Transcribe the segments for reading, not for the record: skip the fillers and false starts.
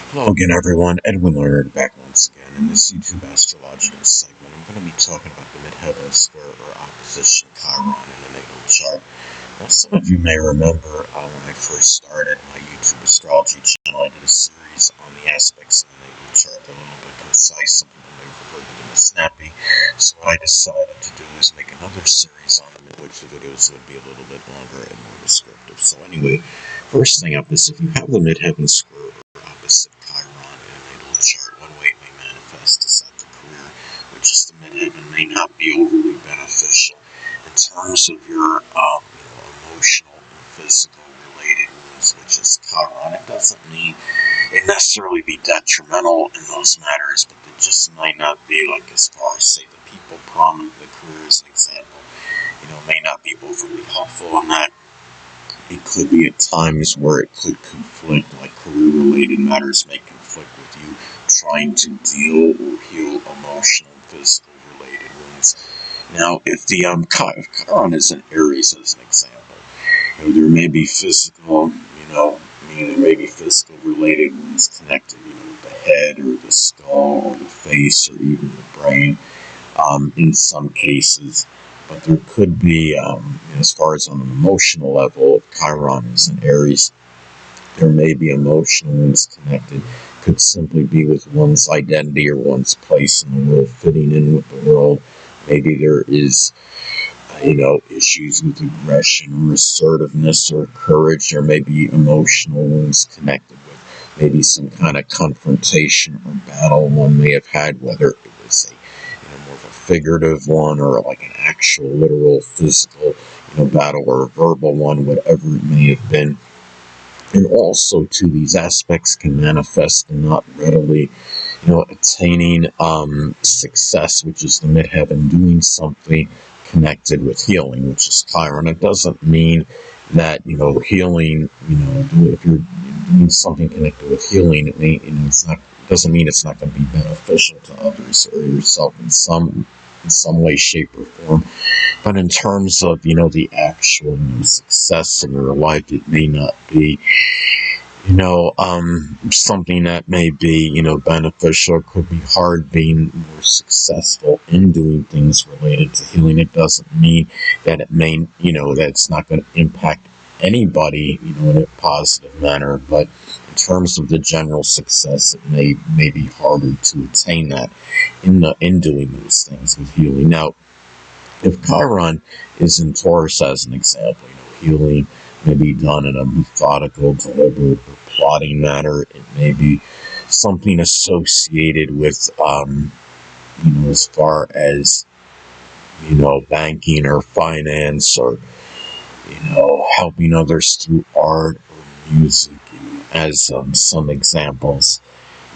Hello again, everyone. Edwin Leonard back once again. In this YouTube astrological segment, I'm going to be talking about the Midheaven square or opposition Chiron in the natal chart. Now, some of you may remember when I first started my YouTube astrology channel, I did a series on the aspects of the natal chart, a little bit concise. Some people may refer to them as snappy. So what I decided to do is make another series on them, in which the videos would be a little bit longer and more descriptive. So anyway, first thing up is if you have the Midheaven square or opposite Chiron in a natal chart, one way it may manifest is that the career, which is the midheaven, may not be overly beneficial in terms of your emotional and physical related wounds, which is Chiron. It doesn't mean it necessarily be detrimental in those matters, but it just might not be like, as far as say the people prominent in the career as an example, may not be overly helpful on that. It could be at times where it could conflict, like career-related matters may conflict with you trying to deal or heal emotional and physical-related wounds. Now, if the Chiron is in Aries, as an example, there may be physical, there may be physical-related wounds connected, with the head or the skull or the face or even the brain, in some cases. But there could be, as far as on an emotional level, if Chiron is in Aries, there may be emotional wounds connected. Could simply be with one's identity or one's place in the world, fitting in with the world. Maybe there is, issues with aggression or assertiveness or courage. There may be emotional wounds connected with maybe some kind of confrontation or battle one may have had, whether it was more of a figurative one or like an actual literal physical battle or a verbal one, whatever it may have been. And also too, these aspects can manifest in not readily attaining success, which is the midheaven, doing something connected with healing, which is Chiron. It doesn't mean that healing, if you're doing something connected with healing, doesn't mean it's not going to be beneficial to others or yourself in some way, shape, or form. But in terms of the actual success in your life, it may not be something that may be beneficial. It could be hard being more successful in doing things related to healing. It doesn't mean that it may that it's not going to impact anybody in a positive manner, but in terms of the general success, it may be harder to attain that in doing those things with healing. Now, if Chiron is in Taurus, as an example, healing may be done in a methodical, deliberate, or plotting manner. It may be something associated with, as far as banking or finance or helping others through art or music, as some examples.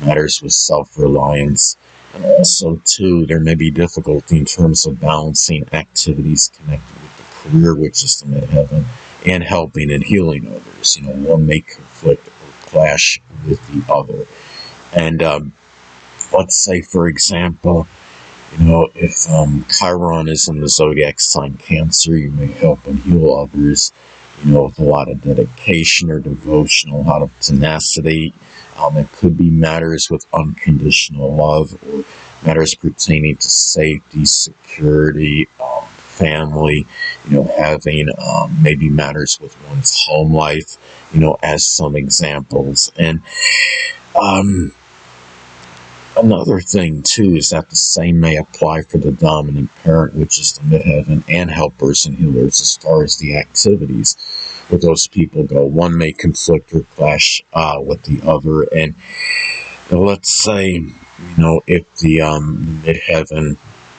Matters with self-reliance. And also, too, there may be difficulty in terms of balancing activities connected with the career, which is the midheaven, and helping and healing others. One may conflict or clash with the other. And let's say, for example, if Chiron is in the zodiac sign Cancer, you may help and heal others, with a lot of dedication or devotion, a lot of tenacity. It could be matters with unconditional love or matters pertaining to safety, security, family, having maybe matters with one's home life, as some examples. And another thing, too, is that the same may apply for the dominant parent, which is the midheaven, and helpers and healers as far as the activities where those people go. One may conflict or clash with the other. And let's say, if the midheaven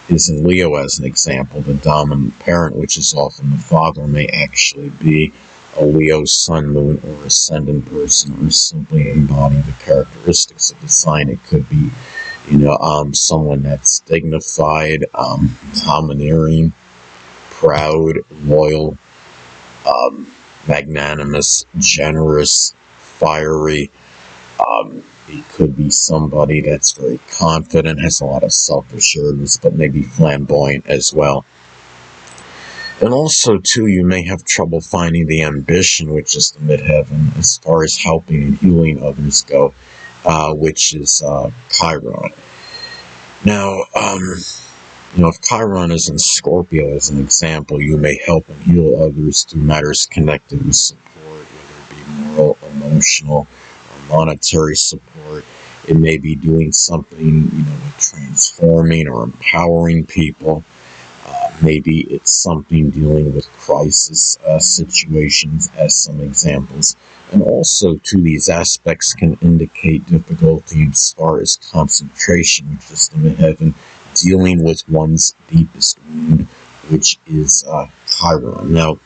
is in Leo, as an example, the dominant parent, which is often the father, may actually be a Leo sun, moon, or ascendant person, or simply embody the characteristics of the sign. It could be, someone that's dignified, domineering, proud, loyal, magnanimous, generous, fiery. It could be somebody that's very confident, has a lot of self-assurance, but maybe flamboyant as well. And also, too, you may have trouble finding the ambition, which is the midheaven, as far as helping and healing others go. which is Chiron. Now, if Chiron is in Scorpio, as an example, you may help and heal others through matters connected with support, whether it be moral, emotional, or monetary support. It may be doing something, with transforming or empowering people. Maybe it's something dealing with crisis situations, as some examples. And also, too, these aspects can indicate difficulty as far as concentration, which is the midheaven, dealing with one's deepest wound, which is Chiron. Now,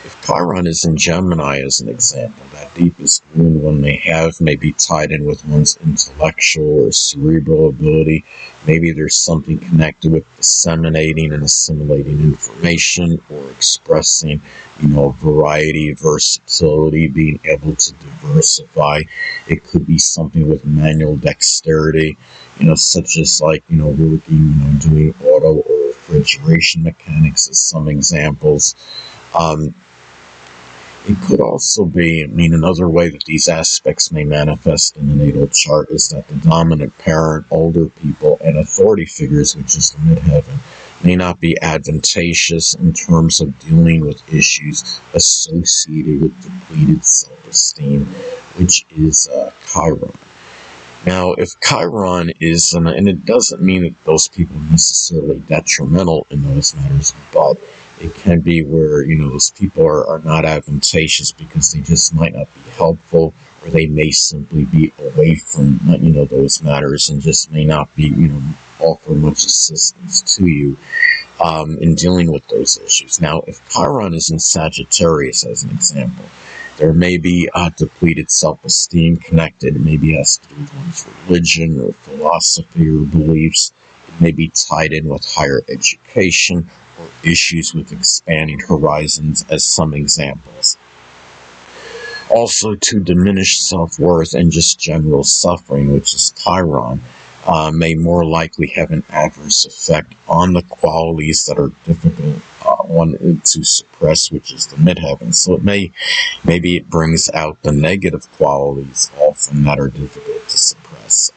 if Chiron is in Gemini, as an example, that deepest wound one may have may be tied in with one's intellectual or cerebral ability. Maybe there's something connected with disseminating and assimilating information, or expressing, variety, versatility, being able to diversify. It could be something with manual dexterity, such as working, doing auto or refrigeration mechanics, as some examples. It could also be, another way that these aspects may manifest in the natal chart is that the dominant parent, older people, and authority figures, which is the midheaven, may not be advantageous in terms of dealing with issues associated with depleted self-esteem, which is Chiron. Now, if Chiron is, and it doesn't mean that those people are necessarily detrimental in those matters, but it can be where, those people are not advantageous because they just might not be helpful, or they may simply be away from, those matters, and just may not be, offer much assistance to you in dealing with those issues. Now, if Chiron is in Sagittarius, as an example, there may be depleted self-esteem connected. It maybe has to do with one's religion or philosophy or beliefs. It may be tied in with higher education or issues with expanding horizons, as some examples. Also, to diminish self-worth and just general suffering, which is Chiron, may more likely have an adverse effect on the qualities that are difficult to suppress, which is the midheaven. So maybe it brings out the negative qualities often that are difficult to suppress.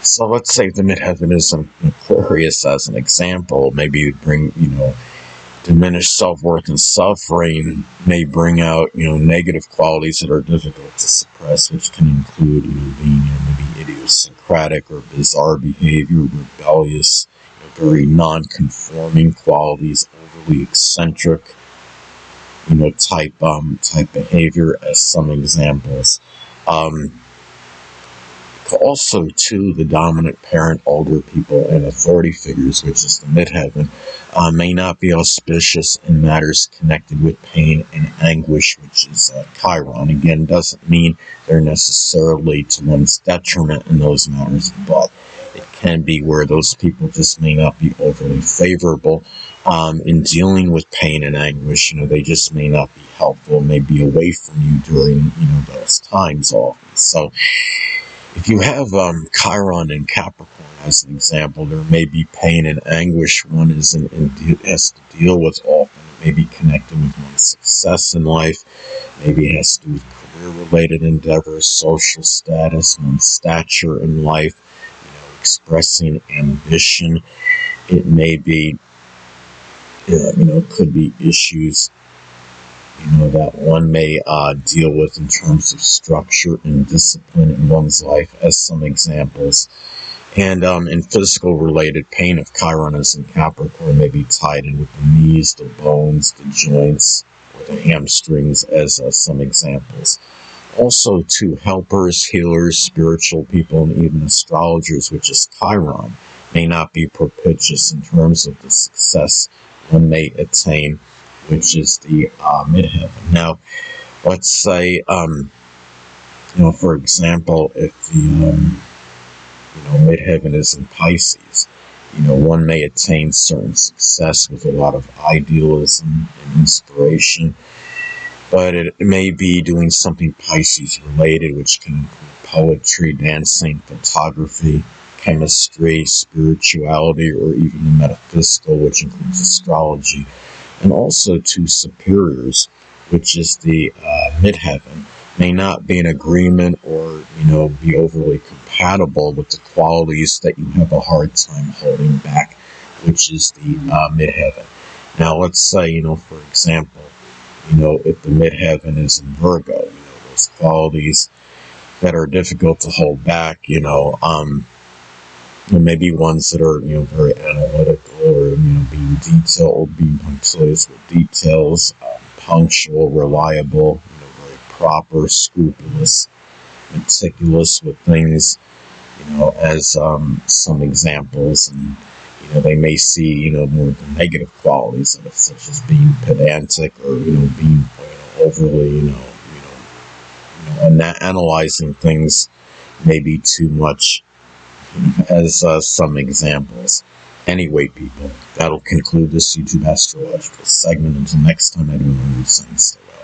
So let's say the midheaven is in Aquarius, as an example. Maybe bring, diminished self-worth and suffering may bring out, negative qualities that are difficult to suppress, which can include, being maybe idiosyncratic or bizarre behavior, rebellious, very non-conforming qualities, overly eccentric, type behavior, as some examples. Also, too, the dominant parent, older people, and authority figures, which is the midheaven, may not be auspicious in matters connected with pain and anguish, which is Chiron. Again, doesn't mean they're necessarily to one's detriment in those matters, but it can be where those people just may not be overly favorable in dealing with pain and anguish. They just may not be helpful, may be away from you during, those times often. So, if you have Chiron in Capricorn, as an example, there may be pain and anguish one has to deal with often. It may be connected with one's success in life. Maybe it has to do with career-related endeavors, social status, one's stature in life, expressing ambition. It may be, could be issues that one may deal with in terms of structure and discipline in one's life, as some examples. And in physical related pain, if Chiron is in Capricorn, may be tied in with the knees, the bones, the joints, or the hamstrings, as some examples. Also, to helpers, healers, spiritual people, and even astrologers, which is Chiron, may not be propitious in terms of the success one may attain, which is the midheaven. Now, let's say, for example, if the midheaven is in Pisces, one may attain certain success with a lot of idealism and inspiration, but it may be doing something Pisces related, which can include poetry, dancing, photography, chemistry, spirituality, or even the metaphysical, which includes astrology. And also to superiors, which is the midheaven, may not be in agreement or, be overly compatible with the qualities that you have a hard time holding back, which is the midheaven. Now, let's say, for example, if the midheaven is in Virgo, those qualities that are difficult to hold back, maybe ones that are, very analytical or, being detailed, being punctilious with details, punctual, reliable, very proper, scrupulous, meticulous with things, as some examples. And, they may see, more of the negative qualities of it, such as being pedantic or, being overly, analyzing things maybe too much, as some examples. Anyway, people, that'll conclude this YouTube astrological segment. Until next time, everyone, stay well.